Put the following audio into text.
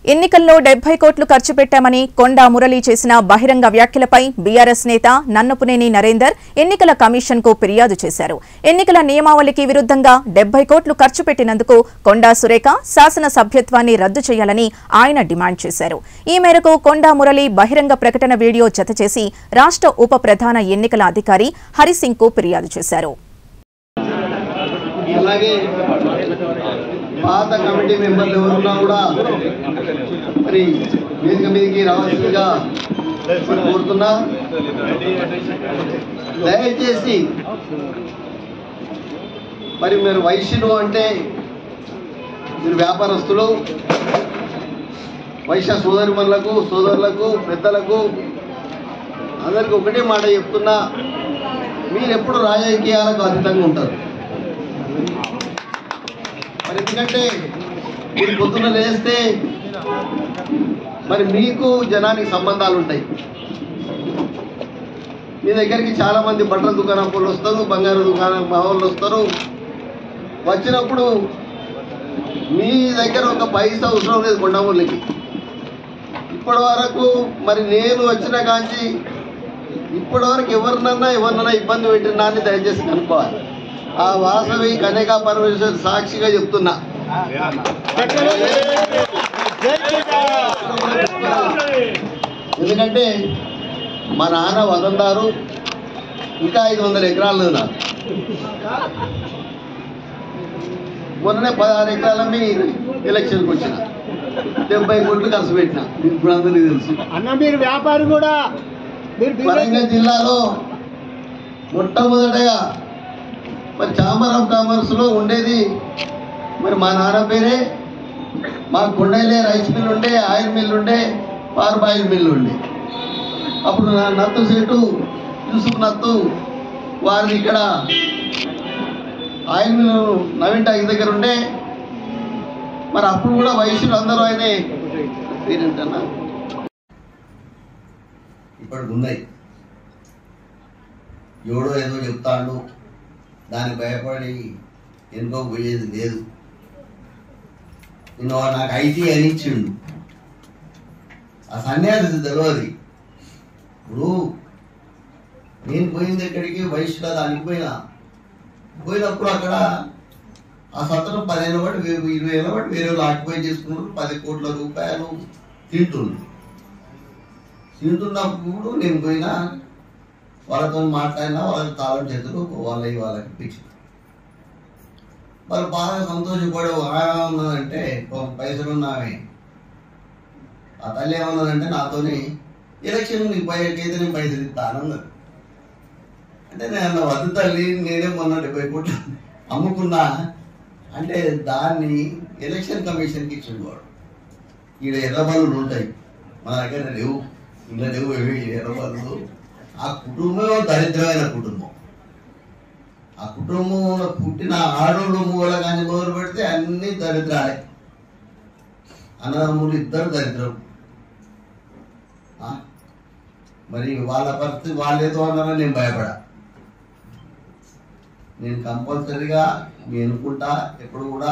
ఎన్నికల్లో 70 కోట్లు ఖర్చు పెట్టామని కొండా మురళి చేసిన బహిరంగ వ్యాఖ్యలపై బీఆర్ఎస్ నేత నన్నపునేని నరేందర్ ఎన్నికల కమిషన్కు ఫిర్యాదు చేశారు. ఎన్నికల నియమావళికి విరుద్ధంగా 70 కోట్లు ఖర్చు పెట్టినందుకు కొండా సురేఖ శాసన సభ్యత్వాన్ని రద్దు చేయాలని ఆయన డిమాండ్ చేశారు. ఈ మేరకు కొండా మురళి బహిరంగ ప్రకటన వీడియో జతచేసి రాష్ట్ర ఉప ప్రధాన ఎన్నికల అధికారి హరిసింగ్కు ఫిర్యాదు చేశారు. పాత కమిటీ మెంబర్లు ఎవరున్నా కూడా మరి వేదిక మీదకి రావాల్సిందిగా కోరుతున్నా. దయచేసి మరి మీరు వైశ్యులు అంటే మీరు వ్యాపారస్తులు, వైశ్య సోదరులకు పెద్దలకు అందరికి ఒకటే మాట చెప్తున్నా, మీరు ఎప్పుడు రాజకీయాలకు అతీతంగా ఉంటారు. మరి ఎందుకంటే మీరు పొద్దున్న లేస్తే మరి మీకు జనానికి సంబంధాలు ఉంటాయి. మీ దగ్గరికి చాలా మంది బట్టల దుకాణం వాళ్ళు వస్తారు, బంగారు దుకాణం వాళ్ళు వస్తారు. వచ్చినప్పుడు మీ దగ్గర ఒక పైసా అవసరం లేదు కొండమూళ్ళకి. ఇప్పటి వరకు మరి నేను వచ్చిన కాంచి ఇప్పటి వరకు ఎవరినన్నా ఇబ్బంది పెట్టినా అని దయచేసి కనుక్కోవాలి. ఆ వాసవి కన్యకా పరమేశ్వర్ సాక్షిగా చెప్తున్నా. ఎందుకంటే మా నాన్న వదందారు, ఇంకా 500 ఎకరాలు నాకు. మొన్ననే 16 ఎకరాలమ్మి ఎలక్షన్కి వచ్చిన 70 కోట్లు ఖర్చు పెట్టిన. ఇప్పుడు అందరికీ తెలుసు. మీరు వ్యాపారి కూడా. వరంగల్ జిల్లాలో మొట్టమొదటగా మరి ఛాంబర్ ఆఫ్ కామర్స్లో ఉండేది మరి మా నాన్న పేరే. మా కొండలే రైస్ మిల్ ఉండే, ఆయిల్ మిల్ ఉండే, పార్బాయిల్ మిల్ ఉండే. అప్పుడు నత్తు సేటు యూసుఫ్ నత్తు వారిది ఇక్కడ ఆయిల్ మిల్ నవీన్ టాకీ దగ్గర ఉండే. మరి అప్పుడు కూడా వైశ్యులు అందరూ ఆయనే పేరేంటన్నా ఇప్పటికి ఉన్నాయి. ఎవడో ఏదో చెప్తాడు, దానికి భయపడి ఎందుకో పోయేది లేదు. నేను నాకు ఐటీ అని ఇచ్చిండు, ఆ సన్యాసి తెలియదు. ఇప్పుడు నేను పోయింది ఎక్కడికి వైశ్యుల దానికి పోయినప్పుడు అక్కడ ఆ సత్రం 15 ఏళ్ళ బట్టి 20 ఏళ్ళ బట్టి వేరే వాళ్ళు ఆక్యుపై చేసుకున్నారు. 10 కోట్ల రూపాయలు తింటున్నప్పుడు నేను పోయినా, వాళ్ళతో మాట్లాడినా, వాళ్ళకి తాళం చేతులు వాళ్ళకి పిచ్చి. వాళ్ళు బాగా సంతోషపడే ఉన్నదంటే పైసలు ఉన్నామే. ఆ తల్లి ఏమన్నదంటే నాతోని ఎలక్షన్ నీకు పైకైతే నేను పైసలు ఇస్తానన్నది. అంటే నేను వద్దు తల్లి, నేనే మొన్న 70 కోట్లు అమ్ముకున్నా అంటే దాన్ని ఎలక్షన్ కమిషన్కి ఇచ్చిండు వాడు. ఈడ ఎర్రబల్లులు ఉంటాయి, మన దగ్గర లేవు, ఇలా లేవు ఎర్రబల్లులు. ఆ కుటుంబం దరిద్రమైన కుటుంబం. ఆ కుటుంబంలో పుట్టిన ఆడోళ్ళు మూల కానీ మొదలు పెడితే అన్ని దరిద్రాలే. అన్నదమ్ములు ఇద్దరు దరిద్రం. మరి వాళ్ళ పరిస్థితి వాళ్ళేదో అన్నారని నేను భయపడా. నేను కంపల్సరీగా ఎన్నుకుంటా ఎప్పుడు కూడా.